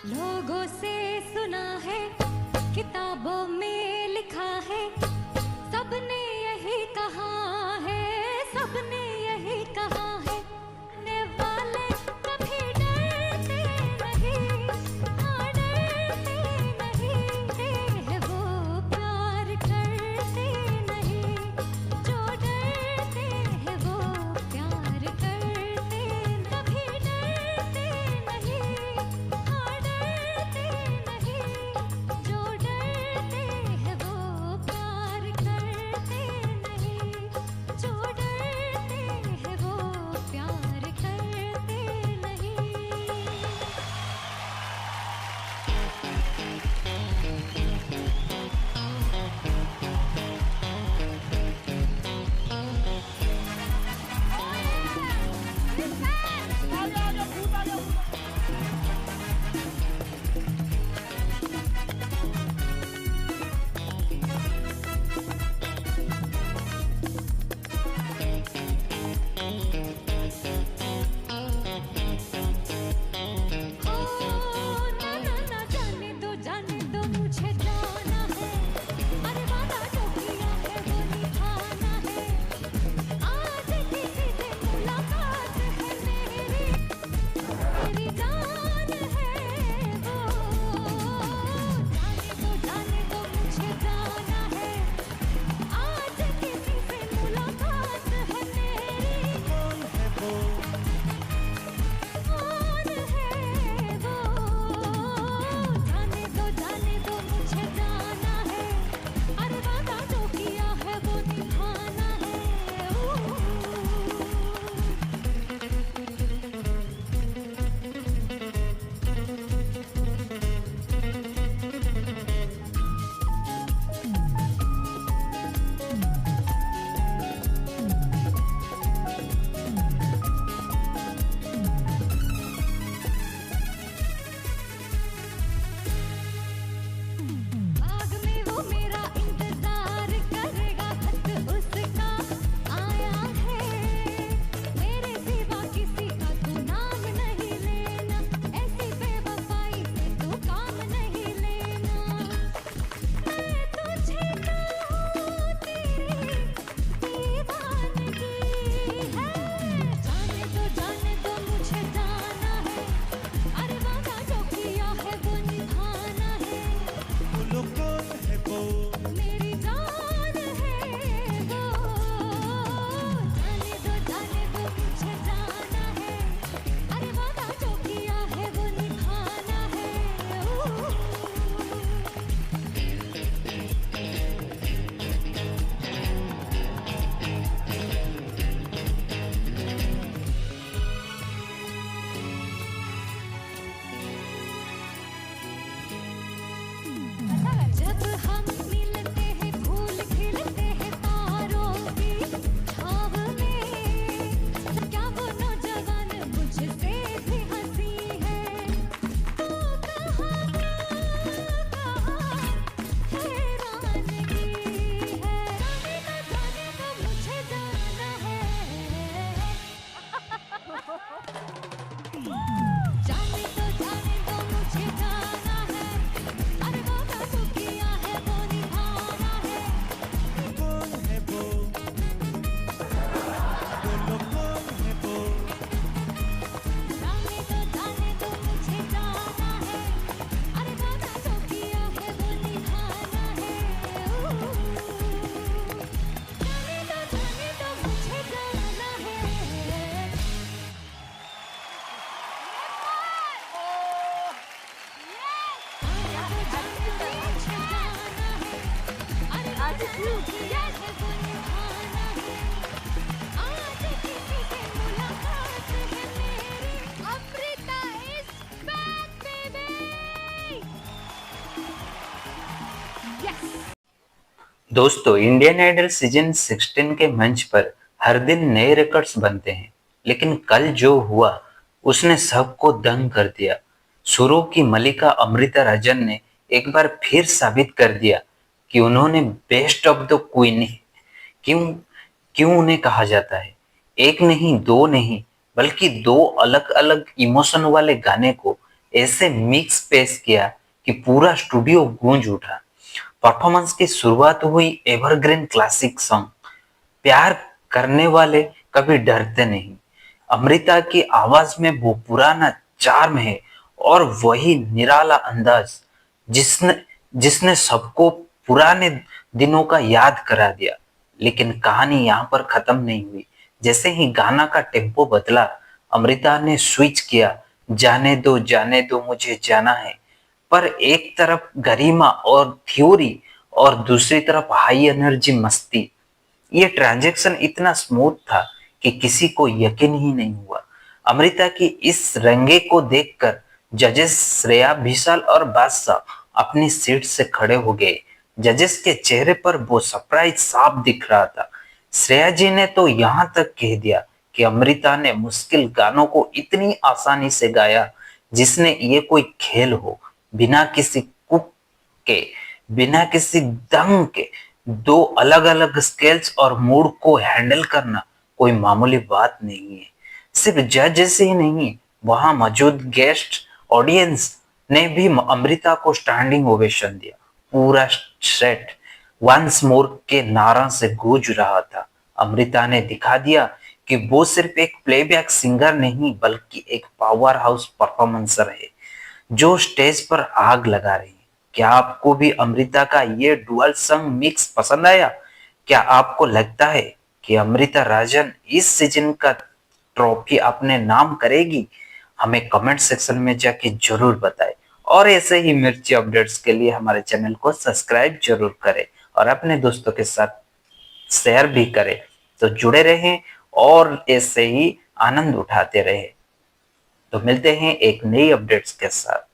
लोगों से सुना है, किताबों में लिखा है, सबने यही कहा है, सबने यही कहा है, डरने वाले कभी डरते नहीं, हाँ डरते नहीं, है वो प्यार करते नहीं, जो डरते हैं वो प्यार करते कभी डरते नहीं, हाँ डरते नहीं, जो डरते हैं वो प्यार करते नहीं, जो डरते हैं वो प्यार करते नहीं। ना ना ना जाने दो मुझे जाना है, अरे वादा जो किया है वो निभाना है, आज किसी से मुलाकात है मेरी जान है वो, जाने दो मुझे जाना है, आज किसी से मुलाकात है मेरी, कौन है वो जाने दो मुझे जाना है, अरे वादा जो किया है वो निभाना है। बाग में वो मेरा इंतजार करेगा, खत उसका आया है, मेरे सिवा किसी का तू नाम नहीं लेना, ऐसी बेवफाई से तू काम नहीं लेना, मैं तुझे कहूँ तेरी दीवानगी है, जाने दो मुझे जाना है, अरे वादा जो किया है वो निभाना है, बोलो कौन है वो मेरी जान है वो, जाने दो मुझे जाना है, अरे वादा जो किया है वो निभाना है। जब हम मिलते हैं फूल खिलते हैं तारों की छाव में, क्या वो नौजवान मुझसे भी हंसी है, तू कहाँ हैरानगी है, जाने दो मुझे जाना है, जाने दो मुझे जाना है, अरे वादा जो किया है वो निभाना है, कौन है वो बोलो कौन है वो जाने दो मुझे जाना है, अरे वादा जो किया है वो निभाना है, जाने दो मुझे जाना है। दोस्तों, इंडियन आइडल सीजन 16 के मंच पर हर दिन नए रिकॉर्ड्स बनते हैं, लेकिन कल जो हुआ उसने सबको दंग कर दिया। शुरू की मलिका अमृता राजन ने एक बार फिर साबित कर दिया कि उन्होंने बेस्ट ऑफ द क्वीन है। क्यों क्यों उन्हें कहा जाता है? एक नहीं, दो नहीं, बल्कि दो अलग अलग इमोशन वाले गाने को ऐसे मिक्स पेश किया कि पूरा स्टूडियो गूंज उठा। परफॉर्मेंस की शुरुआत हुई एवरग्रीन क्लासिक सॉन्ग प्यार करने वाले कभी डरते नहीं। अमृता की आवाज में वो पुराना चार्म है और वही निराला अंदाज जिसने जिसने सबको पुराने दिनों का याद करा दिया। लेकिन कहानी यहाँ पर खत्म नहीं हुई। जैसे ही गाना का टेम्पो बदला, अमृता ने स्विच किया, जाने दो मुझे जाना है। पर एक तरफ गरिमा और थ्योरी और दूसरी तरफ हाई एनर्जी मस्ती। ये ट्रांजैक्शन इतना स्मूथ था कि किसी को यकीन ही नहीं हुआ। अमृता की इस रंगे को देखकर जजेस श्रेया घोषाल और बादशाह अपनी सीट से खड़े हो गए। जजेस के चेहरे पर वो सरप्राइज साफ दिख रहा था। श्रेया जी ने तो यहाँ तक कह दिया कि अमृता ने मुश्किल गानों को इतनी आसानी से गाया जिसने ये कोई खेल हो। बिना किसी कुक के, बिना किसी दम के दो अलग अलग स्केल्स और मूड को हैंडल करना कोई मामूली बात नहीं है। सिर्फ जजेस ही नहीं, वहां मौजूद गेस्ट ऑडियंस ने भी अमृता को स्टैंडिंग ओवेशन दिया। पूरा सेट वंस मोर के नारा से गूंज रहा था। अमृता ने दिखा दिया कि वो सिर्फ एक प्लेबैक सिंगर नहीं बल्कि एक पावर हाउस परफॉर्मेंसर है जो स्टेज पर आग लगा रही है। क्या आपको भी अमृता का ये डुअल संग मिक्स पसंद आया? क्या आपको लगता है कि अमृता राजन इस सीजन का ट्रॉफी अपने नाम करेगी? हमें कमेंट सेक्शन में जाके जरूर बताएं। और ऐसे ही मिर्ची अपडेट्स के लिए हमारे चैनल को सब्सक्राइब जरूर करें और अपने दोस्तों के साथ शेयर भी करें। तो जुड़े रहें और ऐसे ही आनंद उठाते रहें। तो मिलते हैं एक नई अपडेट्स के साथ।